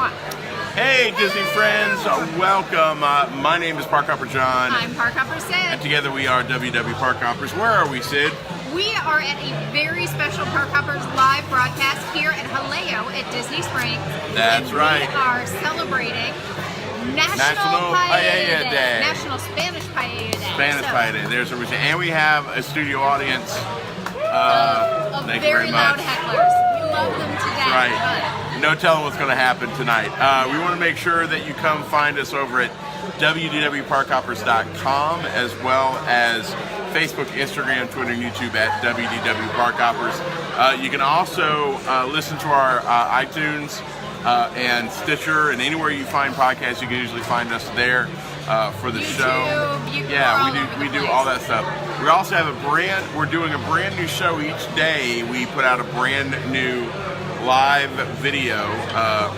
Hey Disney friends, welcome. My name is Park Hopper John. I'm Park Hopper Sid. And together we are WW Park Hoppers. Where are we, Sid? We are at a very special Park Hoppers live broadcast here at Jaleo at Disney Springs. That's right. We are celebrating National Paella Day. National Spanish Paella Day. Spanish Paella Day. There's a reason. And we have a studio audience. Of thank very you very loud much. hecklers. We love them to death. Right. No telling what's going to happen tonight. We want to make sure that you come find us over at www.parkhoppers.com, as well as Facebook, Instagram, Twitter, and YouTube at WDW Park Hoppers. You can also listen to our iTunes and Stitcher, and anywhere you find podcasts, you can usually find us there for the YouTube, show. We do all that stuff. We also have we're doing a brand new show each day. We put out a brand new live video,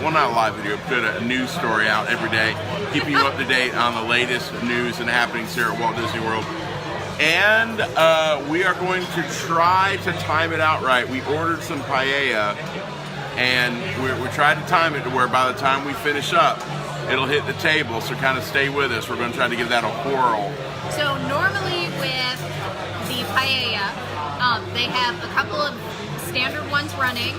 well, not a live video, put a news story out every day, keeping you up to date on the latest news and happenings here at Walt Disney World. And we are going to try to time it out right. We ordered some paella, and we're trying to time it to where by the time we finish up, it'll hit the table, so kind of stay with us. We're going to try to give that a whirl. So normally with the paella, they have a couple of standard ones running,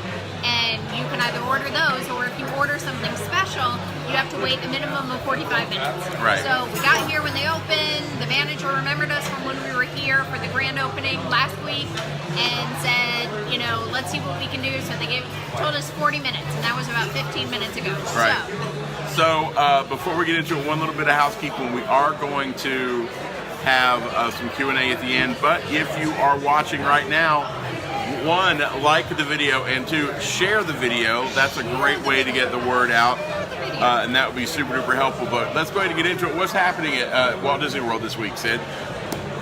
and you can either order those, or if you order something special, you have to wait a minimum of 45 minutes. Right. So we got here when they opened. The manager remembered us from when we were here for the grand opening last week and said, you know, let's see what we can do. So they told us 40 minutes, and that was about 15 minutes ago. Right. So before we get into it, one little bit of housekeeping. We are going to have some Q&A at the end, but if you are watching right now, one, like the video, and two, share the video. That's a great way to get the word out, and that would be super duper helpful. But let's go ahead and get into it. What's happening at Walt Disney World this week, Sid?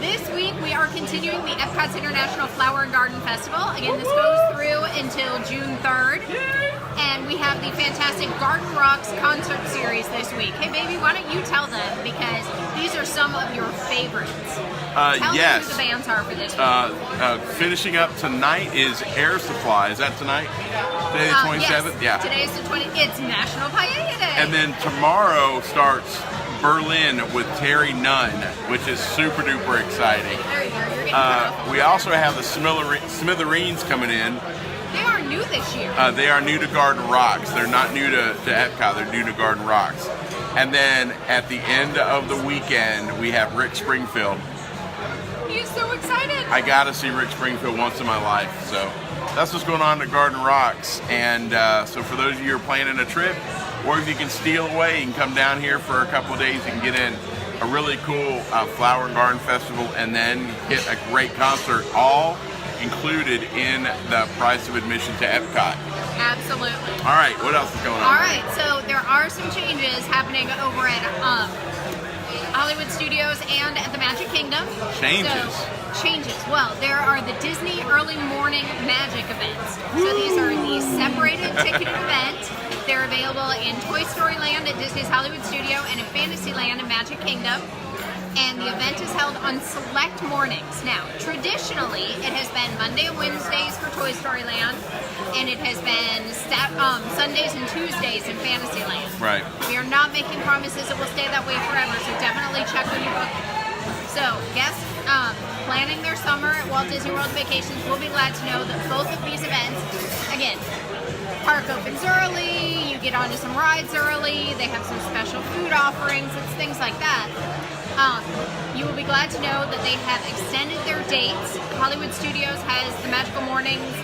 This week we are continuing the Epcot's International Flower and Garden Festival. Again, this goes through until June 3rd. And we have the fantastic Garden Rocks concert series this week. Hey baby, why don't you tell them, because these are some of your favorites. Tell them who the bands are for this week. Finishing up tonight is Air Supply. Is that tonight? Today the 27th? Yes. Yeah. Today's the 20th. It's National Paella Day. And then tomorrow starts Berlin with Terry Nunn, which is super duper exciting. There you go. You're getting cut off. We also have the Smithereens coming in. They are new this year. They are new to Garden Rocks. They're not new to Epcot. They're new to Garden Rocks. And then at the end of the weekend, we have Rick Springfield. He is so excited. I got to see Rick Springfield once in my life. So that's what's going on at Garden Rocks. And so for those of you who are planning a trip, or if you can steal away, you can come down here for a couple of days. You can get in a really cool flower and garden festival, and then hit a great concert, all included in the price of admission to Epcot. Absolutely. All right, what else is going on? All right, so there are some changes happening over at Hollywood Studios and at the Magic Kingdom. Changes. Well, there are the Disney Early Morning Magic events. So these are the separated ticketed events. They're available in Toy Story Land at Disney's Hollywood Studio and in Fantasyland and Magic Kingdom. And the event is held on select mornings. Now, traditionally, it has been Monday and Wednesdays for Toy Story Land, and it has been Sundays and Tuesdays in Fantasyland. Right. We are not making promises it will stay that way forever, so definitely check when you book. So, guests planning their summer at Walt Disney World vacations will be glad to know that both of these events, again, park opens early, you get onto some rides early, they have some special food offerings, it's things like that. You will be glad to know that they have extended their dates. Hollywood Studios has the Magical Mornings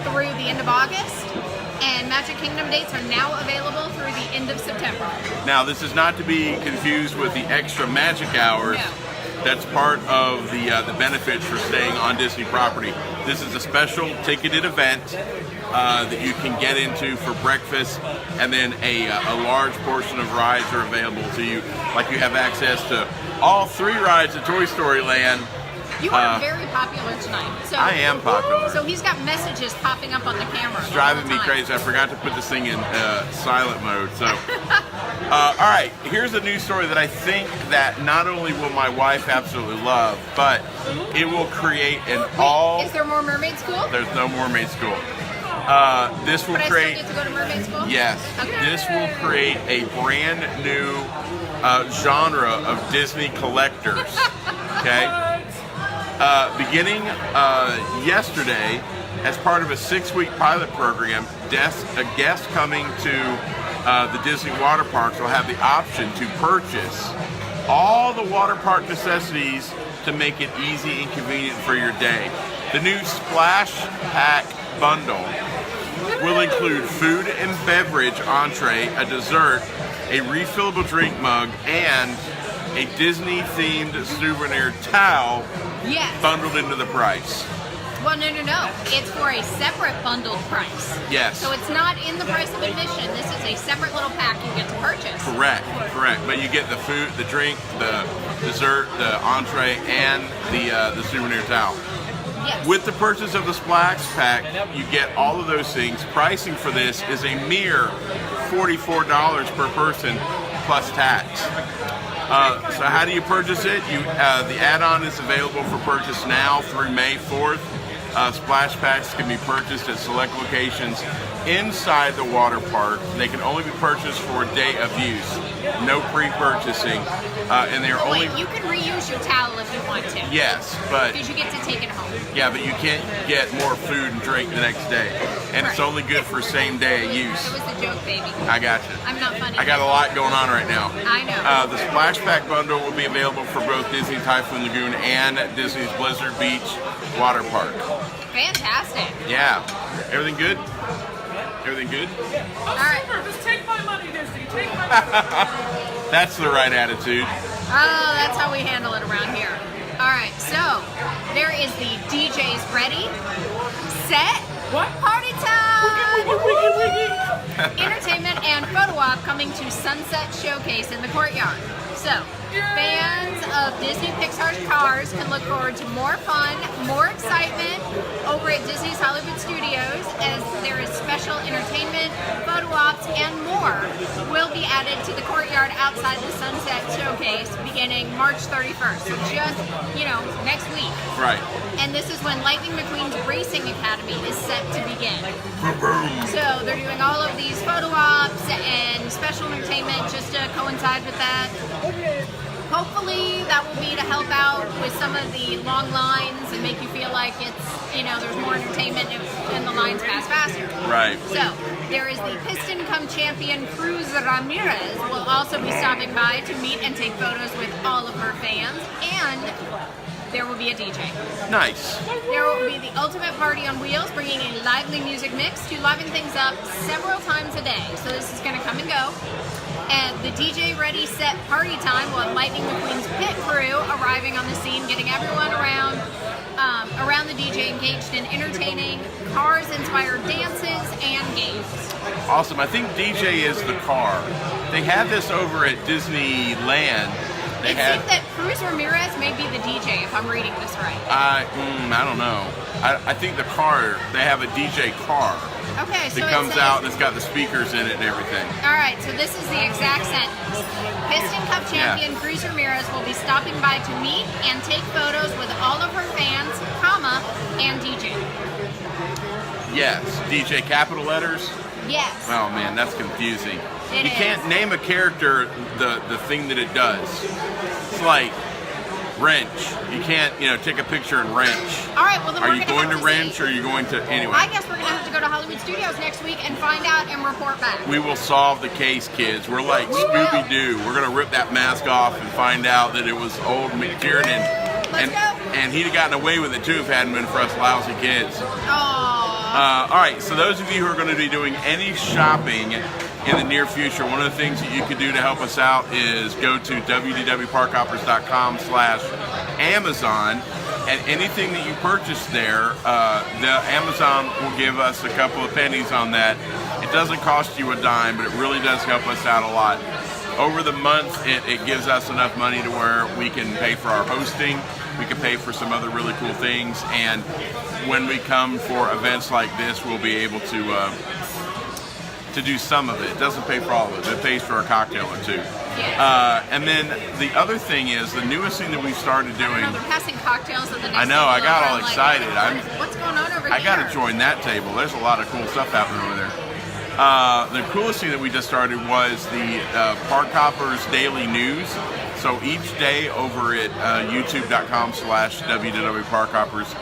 through the end of August, and Magic Kingdom dates are now available through the end of September. Now, this is not to be confused with the extra magic hours. No. That's part of the benefits for staying on Disney property. This is a special ticketed event that you can get into for breakfast, and then a large portion of rides are available to you. Like, you have access to all 3 rides at Toy Story Land. You are very popular tonight. So, I am popular. So he's got messages popping up on the camera. It's driving me crazy. I forgot to put this thing in silent mode. So, all right, here's a news story that I think that not only will my wife absolutely love, but it will create an Wait, is there more mermaid school? There's no mermaid school. This will But create. I still get to go to mermaid school? Yes. Okay. This will create a brand new genre of Disney collectors. Okay. Beginning yesterday, as part of a 6-week pilot program, a guest coming to the Disney water parks will have the option to purchase all the water park necessities to make it easy and convenient for your day. The new Splash Pack bundle will include food and beverage entree, a dessert, a refillable drink mug, and a Disney-themed souvenir towel Yes. bundled into the price. Well, no. It's for a separate bundled price. Yes. So it's not in the price of admission. This is a separate little pack you get to purchase. Correct. But you get the food, the drink, the dessert, the entree, and the souvenir towel. Yes. With the purchase of the Splash Pack, you get all of those things. Pricing for this is a mere $44 per person plus tax. So how do you purchase it? The add-on is available for purchase now through May 4th. Splash Packs can be purchased at select locations inside the water park. They can only be purchased for a day of use. No pre-purchasing. And they're only... Wait, you can reuse your towel if you want to. Yes, but... Because you get to take it home. Yeah, but you can't get more food and drink the next day. And it's Right. only good for same day use. It was a joke, baby. I got you. I'm not funny. I got a lot going on right now. I know. The Splash Pack bundle will be available for both Disney Typhoon Lagoon and Disney's Blizzard Beach water park. Fantastic. Yeah. Everything good? Everything good? All right. Just take my money, Disney. Take my money. That's the right attitude. Oh, that's how we handle it around here. All right, so there is the DJ's ready, set, What? party time! Wiggy. Entertainment and photo op coming to Sunset Showcase in the courtyard. So, fans of Disney Pixar's Cars can look forward to more fun, more excitement over at Disney's Hollywood Studios, as there is special entertainment, photo ops, and more will be added to the courtyard outside the Sunset Showcase beginning March 31st. So just, next week. Right. And this is when Lightning McQueen's Racing Academy is set to begin. So they're doing all of these photo ops and special entertainment just to coincide with that. Hopefully that will be to help out with some of the long lines and make you feel like it's, there's more entertainment and the lines pass faster. Right. So there is the Piston Come Champion Cruz Ramirez will also be stopping by to meet and take photos with all of her fans, and there will be a DJ. Nice. There will be the Ultimate Party on Wheels, bringing a lively music mix to liven things up several times a day. So this is going to come and go. And the DJ Ready Set Party Time will have Lightning McQueen's pit crew arriving on the scene, getting everyone around the DJ engaged in entertaining, Cars-inspired dances and games. Awesome. I think DJ is the car. They had this over at Disneyland. It seems that Cruz Ramirez may be the DJ, if I'm reading this right. I don't know. I think the car, they have a DJ car Okay, so that comes it says, out and it's got the speakers in it and everything. All right, so this is the exact sentence. Piston Cup champion Cruz Ramirez will be stopping by to meet and take photos with all of her fans, and DJ. Yes. DJ capital letters? Yes. Oh man, that's confusing. It You is. can't name a character the thing that it does. It's like wrench. You can't, take a picture and wrench. All right, well then Are we're you gonna going to have wrench see. or are you going to anyway? I guess we're gonna have to go to Hollywood Studios next week and find out and report back. We will solve the case, kids. We're like We will. Scooby-Doo. We're gonna rip that mask off and find out that it was old McTiernan. Let's go. And he'd have gotten away with it too if it hadn't been for us lousy kids. Aww. All right, so those of you who are going to be doing any shopping in the near future, one of the things that you can do to help us out is go to www.parkhoppers.com/Amazon, and anything that you purchase there, the Amazon will give us a couple of pennies on that. It doesn't cost you a dime, but it really does help us out a lot. Over the month, it gives us enough money to where we can pay for our hosting, we can pay for some other really cool things, and when we come for events like this, we'll be able to to do some of it. It doesn't pay for all of it. It pays for a cocktail or two. Yeah. And then the other thing is the newest thing that we've started doing. They're passing cocktails at the next I know. I table got over. all I'm like, excited. what's going on over here? I got to join that table. There's a lot of cool stuff happening over there. The coolest thing that we just started was the Park Hoppers Daily News. So each day over at youtube.com/www.parkhoppers,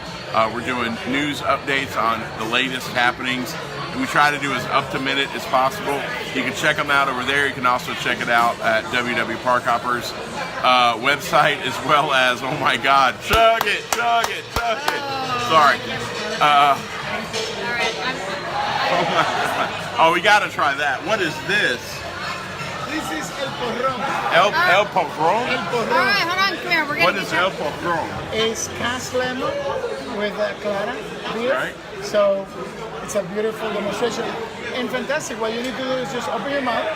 we're doing news updates on the latest happenings. And we try to do as up-to-minute as possible. You can check them out over there. You can also check it out at www.parkhoppers website, as well as, oh my God, chug it. Sorry. All right. Oh, we gotta try that. What is this? This is El Porrón. El Porrón? El All Porrón right, hold on. Come here. We're What gonna is get El Porrón? is cast lemon with clara beer. Right. So it's a beautiful demonstration. And fantastic. What you need to do is just open your mouth.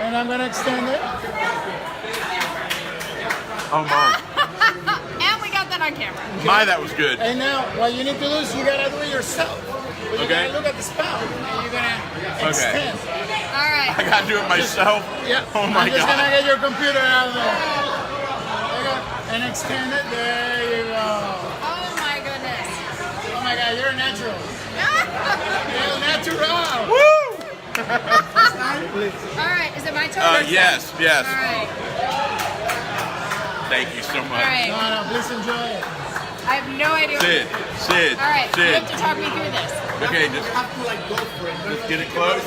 And I'm going to extend it. Oh my. And we got that on camera. My, that was good. And now what you need to do is you got to do it yourself. But you Okay. got to look at the spout. And you're going to extend. All right. I gotta do it myself. Yeah. Oh my I'm just going to God. get your computer out of there. There you go. And extend it. There you go. Oh my goodness. Oh my God, you're a natural. You're natural. Woo! All right. Is it my turn? Yes. All right. Thank you so All much. right. No, please enjoy it. I have no idea. Sid. All right. You have to talk me through this. Okay, just get it close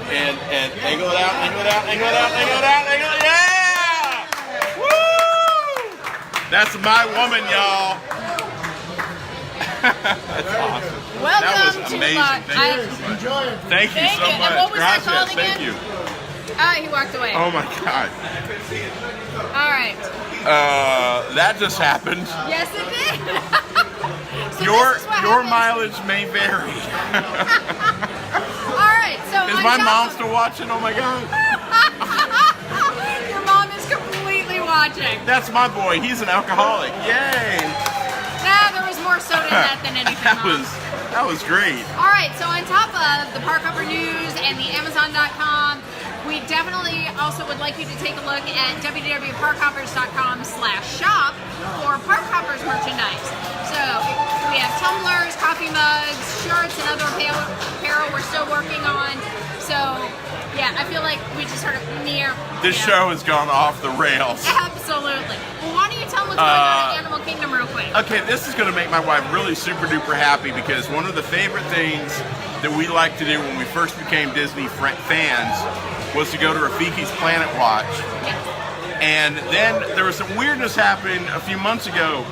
and angle it out. Yeah! Woo! That's my woman, y'all. That's awesome. Welcome That was to amazing. my. Thank you. Enjoy it. Thank you Thank so you. And much. what was that called Gracias. Thank again? you. He walked away. Oh my God. All right. That just happened. Yes, it did. So Your this is what happens. mileage may vary. All right. So Is on my top mom of- still watching? Oh my God. Your mom is completely watching. That's my boy. He's an alcoholic. Yay. Nah, there was more soda in that than anything. Mom. That was great. All right, so on top of the Park Hopper News and the Amazon.com, we definitely also would like you to take a look at www.parkhoppers.com/shop for Park Hoppers merchandise. So we have tumblers, coffee mugs, shirts, and other apparel we're still working on. So yeah, I feel like we just sort of This show has gone off the rails. Absolutely. Well, why don't you tell them what's going on at Animal Kingdom real quick? Okay, this is going to make my wife really super duper happy because one of the favorite things that we like to do when we first became Disney fans was to go to Rafikis Planet Watch. And then there was some weirdness happening a few months ago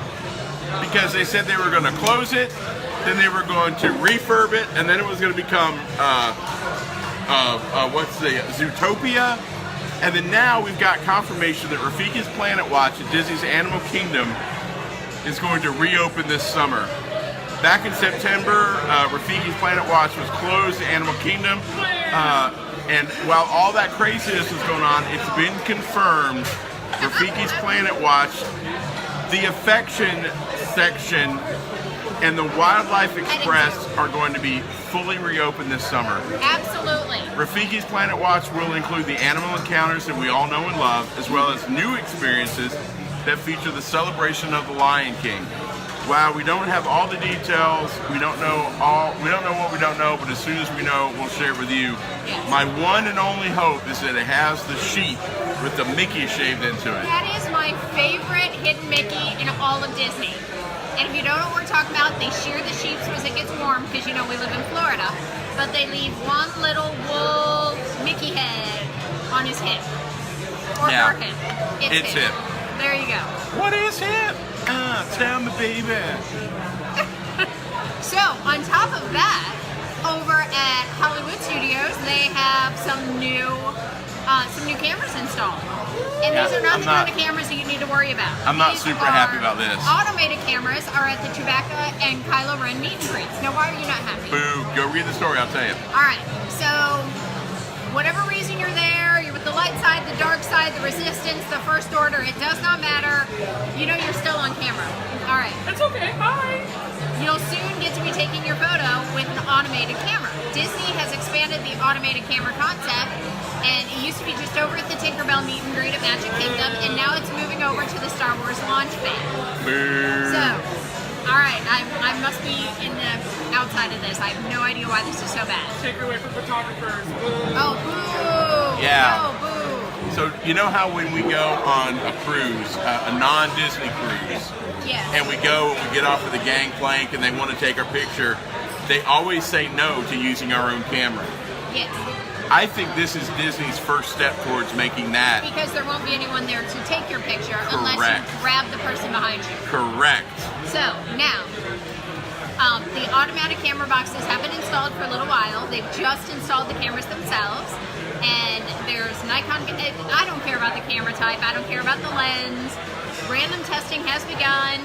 because they said they were going to close it, then they were going to refurb it, and then it was going to become Zootopia. And then now we've got confirmation that Rafikis Planet Watch at Disney's Animal Kingdom is going to reopen this summer. Back in September, Rafikis Planet Watch was closed at Animal Kingdom. And while all that craziness was going on, it's been confirmed Rafikis Planet Watch, the Affection section, and the Wildlife Express are going to be fully reopened this summer. Absolutely. Rafikis Planet Watch will include the animal encounters that we all know and love, as well as new experiences that feature the celebration of the Lion King. While we don't have all the details, we don't know what we don't know, but as soon as we know, we'll share it with you. Yes. My one and only hope is that it has the sheep with the Mickey shaved into it. That is my favorite hidden Mickey in all of Disney. And if you don't know what we're talking about, they shear the sheep as it gets warm, because you know we live in Florida. But they leave one little wool Mickey head on his hip. Or Yeah. her hip. It's hip. There you go. What is hip? Tell me, baby. So, on top of that, over at Hollywood Studios, they have some new cameras installed. And Yeah, these are not I'm the not- kind of cameras that you need to worry about. I'm not These super are happy about this. Automated cameras are at the Chewbacca and Kyle Ren meet and greets. Now, why are you not happy? Boo. Go read the story, I'll tell you. All right, so whatever reason you're there, you're with the light side, the dark side, side, the resistance, the first order, it does not matter. You know you're still on camera. All right. That's okay. Bye. You'll soon get to be taking your photo with an automated camera. Disney has expanded the automated camera concept, and it used to be just over at the Tinkerbell meet and greet at Magic Kingdom, and now it's moving over to the Star Wars launch pad. So, all right, I must be in the outside of this. I have no idea why this is so bad. Take her away from photographers. Boo. Oh, boo! Yeah. No, boo! So you know how when we go on a cruise, a non-Disney cruise, Yes. and we go and we get off of the gangplank and they want to take our picture, they always say no to using our own camera. Yes. I think this is Disney's first step towards making that Because there won't be anyone there to take your picture unless Correct. you grab the person behind you. correct. So now, the automatic camera boxes have been installed for a little while. They've just installed the cameras themselves, and there's Nikon. I don't care about the camera type. I don't care about the lens. Random testing has begun.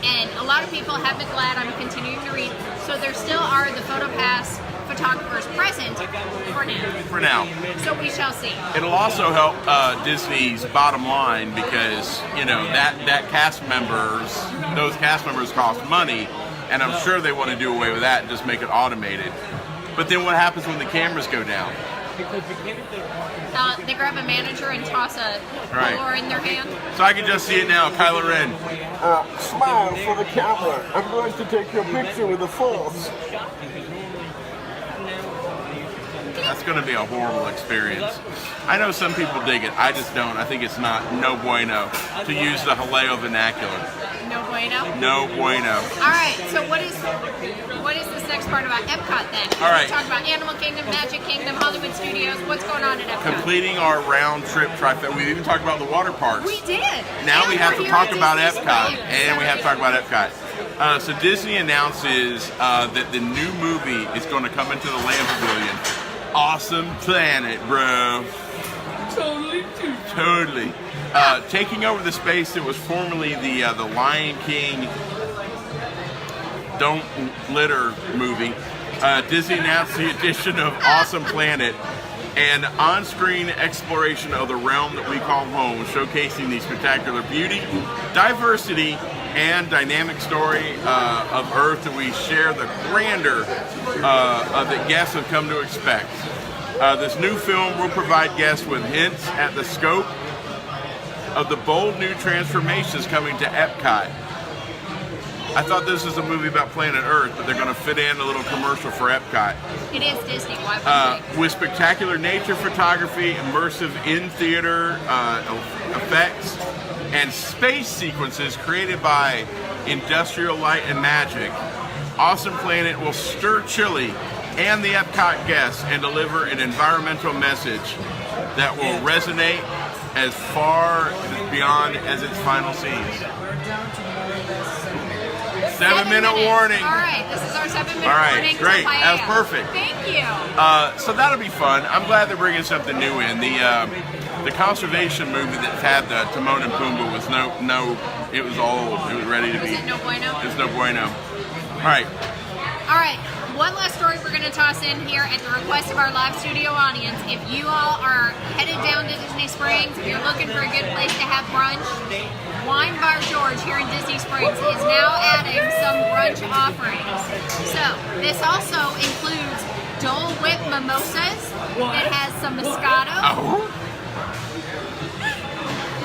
And a lot of people have been glad. I'm continuing to read. So there still are the PhotoPass photographers present for now. For now. So we shall see. It'll also help Disney's bottom line because, that cast members, those cast members cost money, and I'm sure they want to do away with that and just make it automated. But then what happens when the cameras go down? They grab a manager and toss a Right. blower in their hand. So I can just see it now, Kyle Ren. Smile for the camera. I'm going to take your picture with the Force. That's going to be a horrible experience. I know some people dig it. I just don't. I think it's no bueno to use the Jaleo vernacular. No bueno. No bueno. All right. So what is this next part about Epcot then? All right. We talked about Animal Kingdom, Magic Kingdom, Hollywood Studios. What's going on at Epcot? Completing our round trip trifecta. We even talked about the water parks. We did. Now And we have we're to here talk at about Disney Epcot, Springs. and we have to talk about Epcot. So Disney announces that the new movie is going to come into the Land Pavilion. Awesome Planet, bro. Totally. Taking over the space that was formerly the Lion King Don't Litter movie, Disney announced the addition of Awesome Planet, an on-screen exploration of the realm that we call home, showcasing the spectacular beauty, diversity, and dynamic story of Earth that we share the grandeur that guests have come to expect. This new film will provide guests with hints at the scope of the bold new transformations coming to Epcot. I thought this was a movie about planet Earth, but they're going to fit in a little commercial for Epcot. It is Disney. Why wouldn't they? With spectacular nature photography, immersive in-theater effects, and space sequences created by Industrial Light and Magic, Awesome Planet will stir Chile and the Epcot guests and deliver an environmental message that will resonate as far beyond as its final scenes. 7-minute minutes. warning. All right, this is our 7-minute All right, warning. to great. Paella. That was perfect. Thank you. So that'll be fun. I'm glad they're bringing something new in. The conservation movie that had the Timon and Pumbaa was it was old. It was ready to Was be. it no bueno? It was no bueno. All right. All right, one last story we're going to toss in here at the request of our live studio audience. If you all are headed down to Disney Springs, if you're looking for a good place to have brunch, Wine Bar George here in Disney Springs is now adding some brunch offerings. So this also includes Dole Whip mimosas. It has some Moscato. Oh.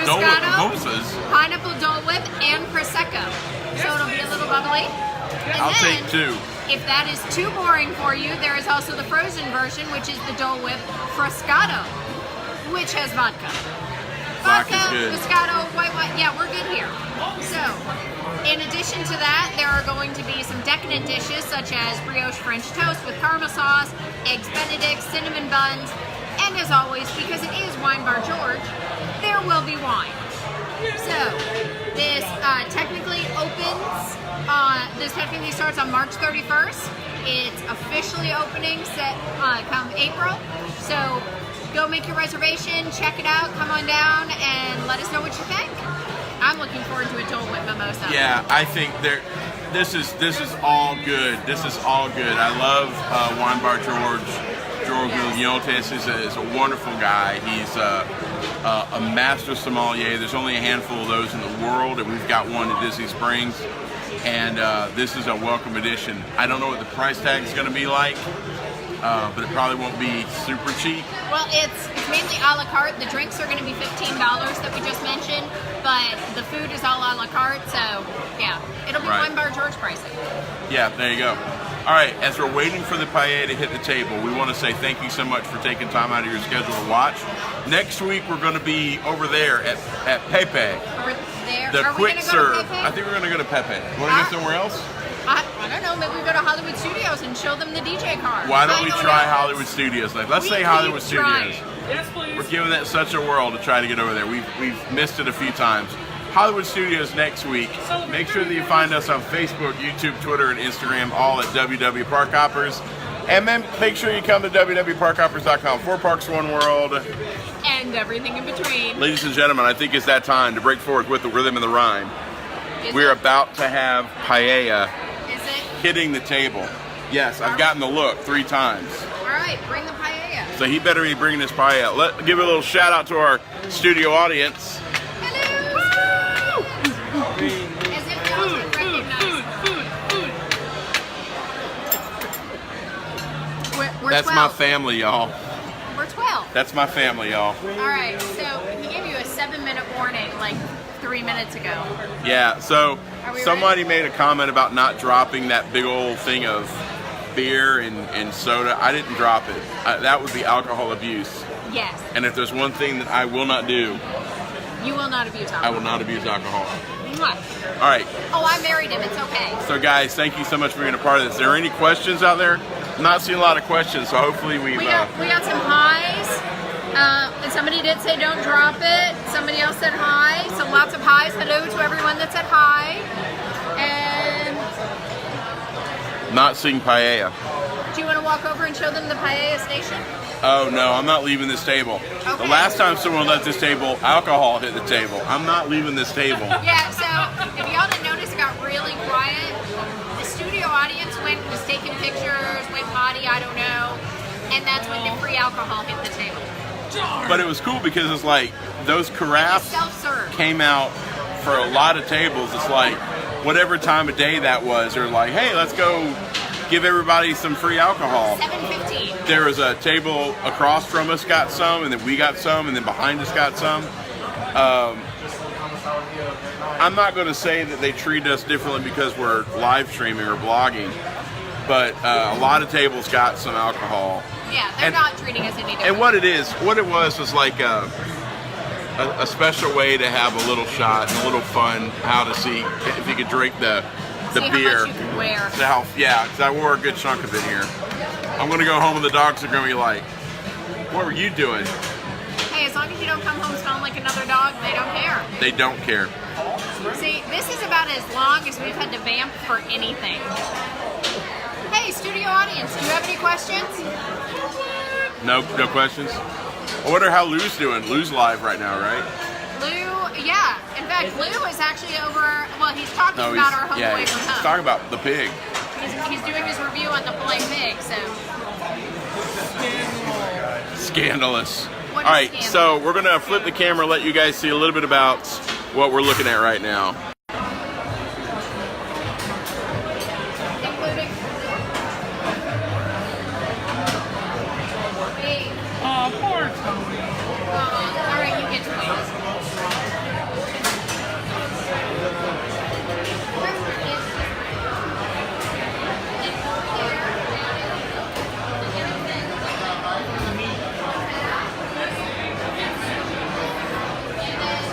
Dole Whip mimosas? Pineapple Dole Whip, and Prosecco. So it'll be a little bubbly. And I'll then, take 2. if that is too boring for you, there is also the frozen version, which is the Dole Whip Froscato, which has vodka. Vodka, Vodka's good. Moscato, white wine. Yeah, we're good here. So, in addition to that, there are going to be some decadent dishes such as brioche French toast with caramel sauce, eggs Benedict, cinnamon buns, and as always, because it is Wine Bar George, there will be wine. So, this technically opens. This technically starts on March 31st. It's officially opening come April. So go make your reservation, check it out, come on down, and let us know what you think. I'm looking forward to a Dole Whip mimosa. Yeah, I think this is all good. This is all good. I love Wine Bar Jorge Villotes is a wonderful guy. He's a master sommelier. There's only a handful of those in the world, and we've got one in Disney Springs. And this is a welcome addition. I don't know what the price tag is going to be like, but it probably won't be super cheap. Well, it's mainly a la carte. The drinks are going to be $15 that we just mentioned, but the food is all a la carte. So, yeah, it'll be wine bar George pricing. Yeah, there you go. All right, as we're waiting for the paella to hit the table, we want to say thank you so much for taking time out of your schedule to watch. Next week, we're going to be over there at Pepe. Over there? The Are quick we serve. Go to Pepe? I think we're going to go to Pepe. Want to go somewhere else? I don't know. Maybe we go to Hollywood Studios and show them the DJ car. Why don't we try Hollywood Studios? Let's say Hollywood Studios. Yes, please. We're giving that such a whirl to try to get over there. We've missed it a few times. Hollywood Studios next week. Make sure that you find us on Facebook, YouTube, Twitter, and Instagram, all at WW Park Hoppers. And then make sure you come to www.parkhoppers.com. 4 Parks, 1 World. And everything in between. Ladies and gentlemen, I think it's that time to break forth with the rhythm and the rhyme. We're about to have paella hitting the table. Yes, I've gotten the look 3 times. All right, bring the paella. So he better be bringing this paella. Let's give a little shout out to our studio audience. As if they all would recognize. We're That's 12. my family, y'all. We're 12. That's my family, y'all. All right, so he gave you a 7-minute warning like 3 minutes ago. Yeah, so somebody ready? made a comment about not dropping that big old thing of beer and soda. I didn't drop it. That would be alcohol abuse. Yes. And if there's one thing that I will not do, You will not abuse alcohol. I will not abuse alcohol. Mwah. All right. Oh, I married him. It's okay. So, guys, thank you so much for being a part of this. Are there any questions out there? I'm not seeing a lot of questions, so hopefully We got some highs. And somebody did say don't drop it. Somebody else said hi. So lots of highs. Hello to everyone that said hi. And not seeing paella. do you want to walk over and show them the paella station? Oh, no, I'm not leaving this table. Okay. The last time someone left this table, alcohol hit the table. I'm not leaving this table. Yeah, so if y'all didn't notice, it got really quiet. The studio audience was taking pictures, went potty, I don't know. And that's when the free alcohol hit the table. But it was cool because it's like those carafes Self-serve. came out for a lot of tables. It's like whatever time of day that was, they're like, hey, let's go give everybody some free alcohol. 7:15. There was a table across from us got some, and then we got some, and then behind us got some. I'm not going to say that they treat us differently because we're live streaming or blogging, but a lot of tables got some alcohol. Yeah, they're not treating us any different. And what it was like a special way to have a little shot and a little fun, how to see if you could drink the beer. How much you can wear. Because I wore a good chunk of it here. I'm going to go home and the dogs are going to be like, what were you doing? Hey, as long as you don't come home smelling like another dog, they don't care. They don't care. See, this is about as long as we've had to vamp for anything. Hey, studio audience, do you have any questions? No questions? I wonder how Lou's doing. Lou's live right now, right? Lou, yeah. In fact, Lou is actually over, well, he's talking about our home away from he's home. talking about the pig. He's doing his review on the filet pig, so. Scandalous. What All is right, scandalous? so we're going to flip the camera, let you guys see a little bit about what we're looking at right now. Including. Hey. Oh, poor Tony. All right, you get to wait.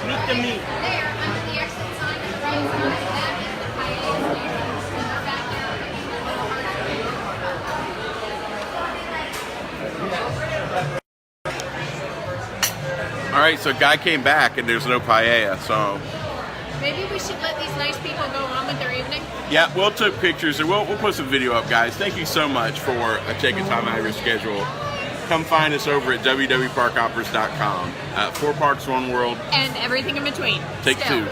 Meet the meat. There, under the exit sign on the right side, that is the paella station. We're back there. All right, so guy came back and there's no paella, so Maybe we should let these nice people go on with their evening. yeah, we'll take pictures and we'll put some video up, guys. Thank you so much for taking time out of your schedule. Come find us over at www.parkhoppers.com. 4 Parks, 1 World. And everything in between. Take Still. 2.